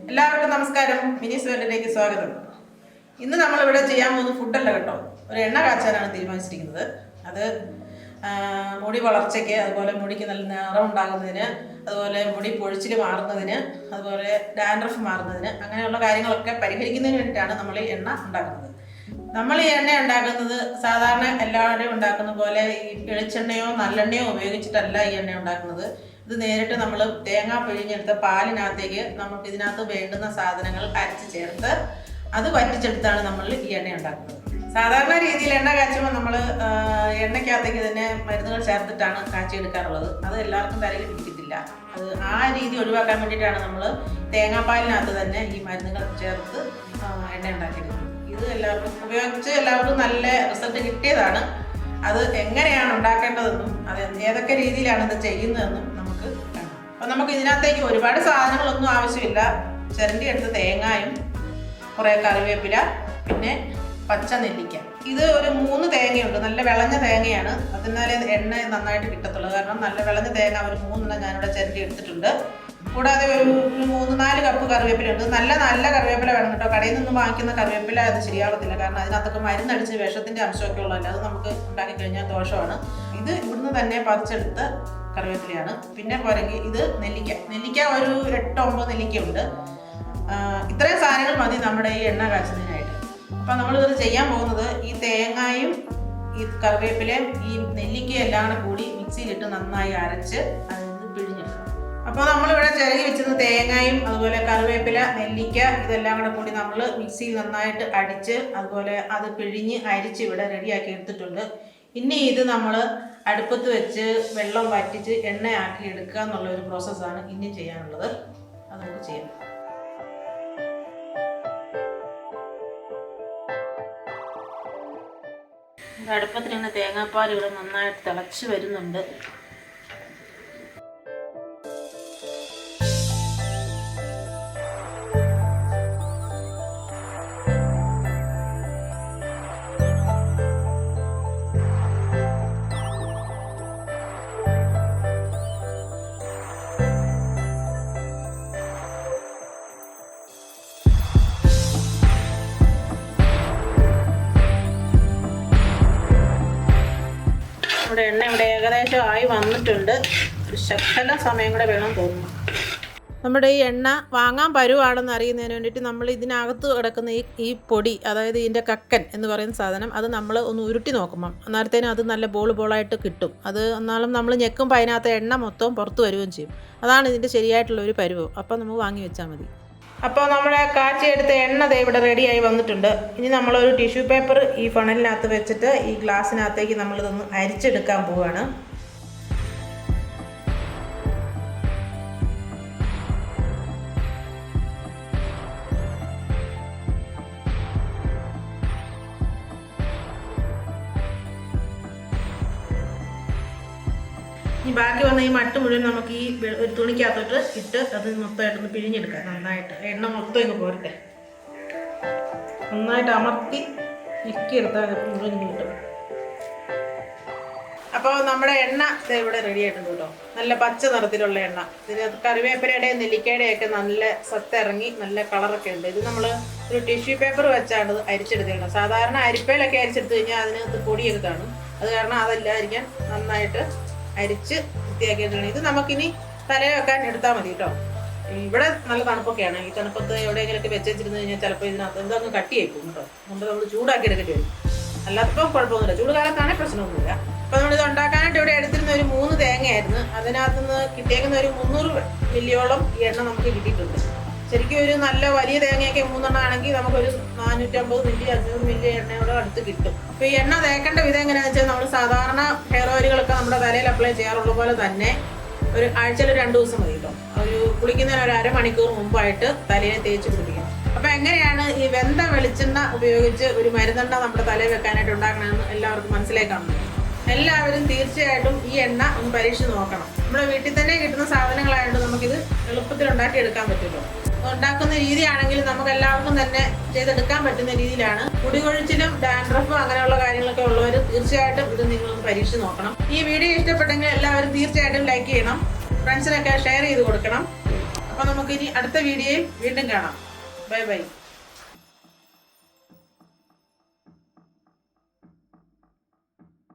എല്ലാവർക്കും നമസ്കാരം. മിനിസ് വേൾഡിലേക്ക് സ്വാഗതം. ഇന്ന് നമ്മളിവിടെ ചെയ്യാൻ പോകുന്ന ഫുഡല്ല കേട്ടോ, ഒരു എണ്ണ കാച്ചാനാണ് തീരുമാനിച്ചിരിക്കുന്നത്. അത് മുടി വളർച്ചയ്ക്ക്, അതുപോലെ മുടിക്ക് നല്ല നിറം ഉണ്ടാകുന്നതിന്, അതുപോലെ മുടി പൊഴിച്ചിൽ മാറുന്നതിന്, അതുപോലെ ഡാൻഡ്രഫ് മാറുന്നതിന്, അങ്ങനെയുള്ള കാര്യങ്ങളൊക്കെ പരിഹരിക്കുന്നതിന് വേണ്ടിയിട്ടാണ് നമ്മൾ ഈ എണ്ണ ഉണ്ടാക്കുന്നത്. നമ്മൾ ഈ എണ്ണ ഉണ്ടാക്കുന്നത് സാധാരണ എല്ലാവരും ഉണ്ടാക്കുന്ന പോലെ ഈ വെളിച്ചെണ്ണയോ നല്ലെണ്ണയോ ഉപയോഗിച്ചിട്ടല്ല ഈ എണ്ണ ഉണ്ടാക്കുന്നത്. ഇത് നേരിട്ട് നമ്മൾ തേങ്ങ പിഴിഞ്ഞെടുത്ത പാലിനകത്തേക്ക് നമുക്ക് ഇതിനകത്ത് വേണ്ടുന്ന സാധനങ്ങൾ അരച്ച് ചേർത്ത് അത് വറ്റിച്ചെടുത്താണ് നമ്മൾ ഈ എണ്ണ ഉണ്ടാക്കുന്നത്. സാധാരണ രീതിയിൽ എണ്ണ കാച്ചുമ്പോൾ നമ്മൾ എണ്ണയ്ക്കകത്തേക്ക് തന്നെ മരുന്നുകൾ ചേർത്തിട്ടാണ് കാച്ചിയെടുക്കാറുള്ളത്. അത് എല്ലാവർക്കും തലയിൽ പിടിക്കത്തില്ല. അത് ആ രീതി ഒഴിവാക്കാൻ വേണ്ടിയിട്ടാണ് നമ്മൾ തേങ്ങാപ്പാലിനകത്ത് തന്നെ ഈ മരുന്നുകൾ ചേർത്ത് എണ്ണ ഉണ്ടാക്കിയെടുക്കുന്നത്. ഇത് എല്ലാവർക്കും ഉപയോഗിച്ച് എല്ലാവർക്കും നല്ല റിസൾട്ട് കിട്ടിയതാണ്. അത് എങ്ങനെയാണ് ഉണ്ടാക്കേണ്ടതെന്നും അത് ഏതൊക്കെ രീതിയിലാണ് ഇത് ചെയ്യുന്നതെന്നും നമുക്ക് കാണാം. അപ്പം നമുക്ക് ഇതിനകത്തേക്ക് ഒരുപാട് സാധനങ്ങളൊന്നും ആവശ്യമില്ല. ചിരണ്ടി എടുത്ത തേങ്ങായും കുറേ കറിവേപ്പില, പിന്നെ പച്ച നെല്ലിക്ക. ഇത് ഒരു 3 തേങ്ങയുണ്ട്, നല്ല വിളഞ്ഞ തേങ്ങയാണ്. അതിനാലേ എണ്ണ നന്നായിട്ട് കിട്ടത്തുള്ളൂ. കാരണം നല്ല വിളഞ്ഞ തേങ്ങ ഒരു 3 ഞാനിവിടെ ചിരണ്ടി എടുത്തിട്ടുണ്ട്. കൂടാതെ ഒരു 3-4 കപ്പ് കറിവേപ്പിലുണ്ട്. നല്ല കറിവേപ്പില വേണം കേട്ടോ. കടയിൽ നിന്ന് വാങ്ങിക്കുന്ന കറിവേപ്പില അത് ശരിയാവത്തില്ല. കാരണം അതിനകത്തൊക്കെ മരുന്നടിച്ച് വിഷത്തിൻ്റെ അംശമൊക്കെ ഉള്ളതല്ല. അത് നമുക്ക് ഉണ്ടാക്കി കഴിഞ്ഞാൽ ദോഷമാണ്. ഇത് ഇവിടുന്ന് തന്നെ പറിച്ചെടുത്ത കറിവേപ്പിലയാണ്. പിന്നെ പോരെങ്കിൽ ഇത് നെല്ലിക്ക ഒരു 8-9 നെല്ലിക്കയുണ്ട്. ഇത്രയും സാധനങ്ങൾ മതി നമ്മുടെ ഈ എണ്ണ കാച്ചുന്നതിനായിട്ട്. അപ്പം നമ്മളിത് ചെയ്യാൻ പോകുന്നത് ഈ തേങ്ങയും ഈ കറിവേപ്പിലയും ഈ നെല്ലിക്കയും എല്ലാം കൂടി മിക്സിയിലിട്ട് നന്നായി അരച്ച് അതിൽ നിന്ന് പിഴിഞ്ഞെടുക്കണം. അപ്പോൾ നമ്മളിവിടെ ചിരകി വെച്ചിരുന്ന തേങ്ങയും അതുപോലെ കറിവേപ്പില, നെല്ലിക്ക ഇതെല്ലാം കൂടി നമ്മൾ മിക്സിയിൽ നന്നായിട്ട് അടിച്ച് അതുപോലെ അത് പിഴിഞ്ഞ് അരിച്ച് ഇവിടെ റെഡിയാക്കി എടുത്തിട്ടുണ്ട്. ഇനി ഇത് നമ്മൾ അടുപ്പത്ത് വെച്ച് വെള്ളം വറ്റിച്ച് എണ്ണയാക്കി എടുക്കുക എന്നുള്ള ഒരു പ്രോസസ്സാണ് ഇനി ചെയ്യാനുള്ളത്. അത് നമുക്ക് ചെയ്യാം. അടുപ്പത്തിലിരുന്ന തേങ്ങാപ്പാൽ ഇവിടെ നന്നായിട്ട് തിളച്ച് വരുന്നുണ്ട്. നമ്മുടെ എണ്ണ ഇവിടെ ഏകദേശം ആയി വന്നിട്ടുണ്ട്. ഒരു ശകലം സമയം കൂടെ വേണം തോന്നുന്നു. നമ്മുടെ ഈ എണ്ണ വാങ്ങാൻ പരുവാണെന്ന് അറിയുന്നതിന് വേണ്ടിയിട്ട് നമ്മൾ ഇതിനകത്ത് കിടക്കുന്ന ഈ പൊടി, അതായത് ഇതിൻ്റെ കക്കൻ എന്ന് പറയുന്ന സാധനം, അത് നമ്മൾ ഒന്ന് ഉരുട്ടി നോക്കുമ്പം അന്നേരത്തേനും അത് നല്ല ബോളായിട്ട് കിട്ടും. അത് എന്നാലും നമ്മൾ ഞെക്കുമ്പോൾ അതിനകത്ത് എണ്ണ മൊത്തം പുറത്ത് വരികയും ചെയ്യും. അതാണ് ഇതിൻ്റെ ശരിയായിട്ടുള്ള ഒരു പരുവം. അപ്പോൾ നമുക്ക് വാങ്ങി വെച്ചാൽ മതി. അപ്പോൾ നമ്മുടെ കാച്ചിയെടുത്ത എണ്ണ ഇവിടെ റെഡിയായി വന്നിട്ടുണ്ട്. ഇനി നമ്മളൊരു ടിഷ്യൂ പേപ്പർ ഈ ഫണലിനകത്ത് വെച്ചിട്ട് ഈ ഗ്ലാസ്സിനകത്തേക്ക് നമ്മളിതൊന്ന് അരിച്ചെടുക്കാൻ പോവുകയാണ്. ഈ ബാക്കി വന്ന ഈ മട്ട് മുഴുവൻ നമുക്ക് ഈ ഒരു തുണിക്കകത്തോട്ട് ഇട്ട് അത് മൊത്തമായിട്ടൊന്ന് പിഴിഞ്ഞെടുക്കാം. നന്നായിട്ട് എണ്ണ മൊത്തം ഇങ്ങ് പോരട്ടെ. നന്നായിട്ട് അമർത്തി ഞെക്കിയെടുത്താൽ അത് മുഴുവൻ കിട്ടും. അപ്പോൾ നമ്മുടെ എണ്ണ ഇവിടെ റെഡി ആയിട്ടുണ്ട് കേട്ടോ. നല്ല പച്ച നിറത്തിലുള്ള എണ്ണ. ഇതിന് കറിവേപ്പിലയുടെയും നെല്ലിക്കയുടെയൊക്കെ നല്ല സത്തിറങ്ങി നല്ല കളറൊക്കെ ഉണ്ട്. ഇത് നമ്മൾ ഒരു ടിഷ്യൂ പേപ്പർ വെച്ചാണ് ഇത് അരിച്ചെടുത്തേണ്ടത്. സാധാരണ അരിപ്പയിലൊക്കെ അരിച്ചെടുത്ത് കഴിഞ്ഞാൽ അതിനകത്ത് പൊടിയൊക്കെ കാണും. അത് കാരണം അതല്ലാതിരിക്കാൻ നന്നായിട്ട് അരിച്ച് വൃത്തിയാക്കിയിട്ടാണ്. ഇത് നമുക്കിനി തലയിൽ വെക്കാൻ എടുത്താൽ മതി കേട്ടോ. ഇവിടെ നല്ല തണുപ്പൊക്കെയാണ്. ഈ തണുപ്പത്ത് എവിടെയെങ്കിലൊക്കെ വെച്ചിരുന്ന് കഴിഞ്ഞാൽ ചിലപ്പോൾ ഇതിനകത്ത് എന്തോ കട്ടിയായി പോകും കേട്ടോ. മുമ്പ് നമ്മൾ ചൂടാക്കി എടുക്കേണ്ടി വരും. അല്ലാത്തപ്പോൾ കുഴപ്പമൊന്നുമില്ല. ചൂട് കാലത്താണെങ്കിൽ പ്രശ്നമൊന്നുമില്ല. അപ്പോൾ നമ്മളിത് ഉണ്ടാക്കാനായിട്ട് ഇവിടെ എടുത്തിരുന്ന ഒരു 3 തേങ്ങയായിരുന്നു. അതിനകത്ത് നിന്ന് കിട്ടിയേക്കുന്ന ഒരു 300 മില്ലിയോളം ഈ എണ്ണ നമുക്ക് കിട്ടിയിട്ടുണ്ട്. ശരിക്കും ഒരു നല്ല വലിയ തേങ്ങയൊക്കെ 3 ആണെങ്കിൽ നമുക്കൊരു 450 മില്ലി 500 മില്ലി എണ്ണയോടെ അടുത്ത് കിട്ടും. അപ്പോൾ ഈ എണ്ണ തേക്കേണ്ട വിധം എങ്ങനെയാണെന്ന് വെച്ചാൽ നമ്മൾ സാധാരണ ഹെയർ ഓയിലുകളൊക്കെ നമ്മുടെ തലയിൽ അപ്ലൈ ചെയ്യാറുള്ള പോലെ തന്നെ ഒരു ആഴ്ചയിൽ 2 ദിവസം മതി കേട്ടോ. ഒരു കുളിക്കുന്നതിന് ഒരു അരമണിക്കൂർ മുമ്പായിട്ട് തലയിൽ തേച്ച് പിടിക്കണം. അപ്പോൾ എങ്ങനെയാണ് ഈ വെന്ത വെളിച്ചെണ്ണ ഉപയോഗിച്ച് ഒരു മരുന്നെണ്ണ നമ്മുടെ തലയിൽ വെക്കാനായിട്ട് ഉണ്ടാക്കണമെന്ന് എല്ലാവർക്കും മനസ്സിലായി കാണുന്നു. എല്ലാവരും തീർച്ചയായിട്ടും ഈ എണ്ണ ഒന്ന് പരീക്ഷിച്ച് നോക്കണം. നമ്മുടെ വീട്ടിൽ തന്നെ കിട്ടുന്ന സാധനങ്ങളായതുകൊണ്ട് നമുക്കിത് എളുപ്പത്തിൽ ഉണ്ടാക്കിയെടുക്കാൻ പറ്റുമല്ലോ. ഉണ്ടാക്കുന്ന രീതിയാണെങ്കിൽ നമുക്ക് എല്ലാവർക്കും തന്നെ ചെയ്തെടുക്കാൻ പറ്റുന്ന രീതിയിലാണ്. മുടികൊഴിച്ചിലും ഡാൻഡ്രഫും അങ്ങനെയുള്ള കാര്യങ്ങളൊക്കെ ഉള്ളവർ തീർച്ചയായിട്ടും ഇത് നിങ്ങളൊന്ന് പരീക്ഷിച്ച് നോക്കണം. ഈ വീഡിയോ ഇഷ്ടപ്പെട്ടെങ്കിൽ എല്ലാവരും തീർച്ചയായിട്ടും ലൈക്ക് ചെയ്യണം. ഫ്രണ്ട്സിനൊക്കെ ഷെയർ ചെയ്ത് കൊടുക്കണം. അപ്പോൾ നമുക്കിനി അടുത്ത വീഡിയോയിൽ വീണ്ടും കാണാം. Bye bye.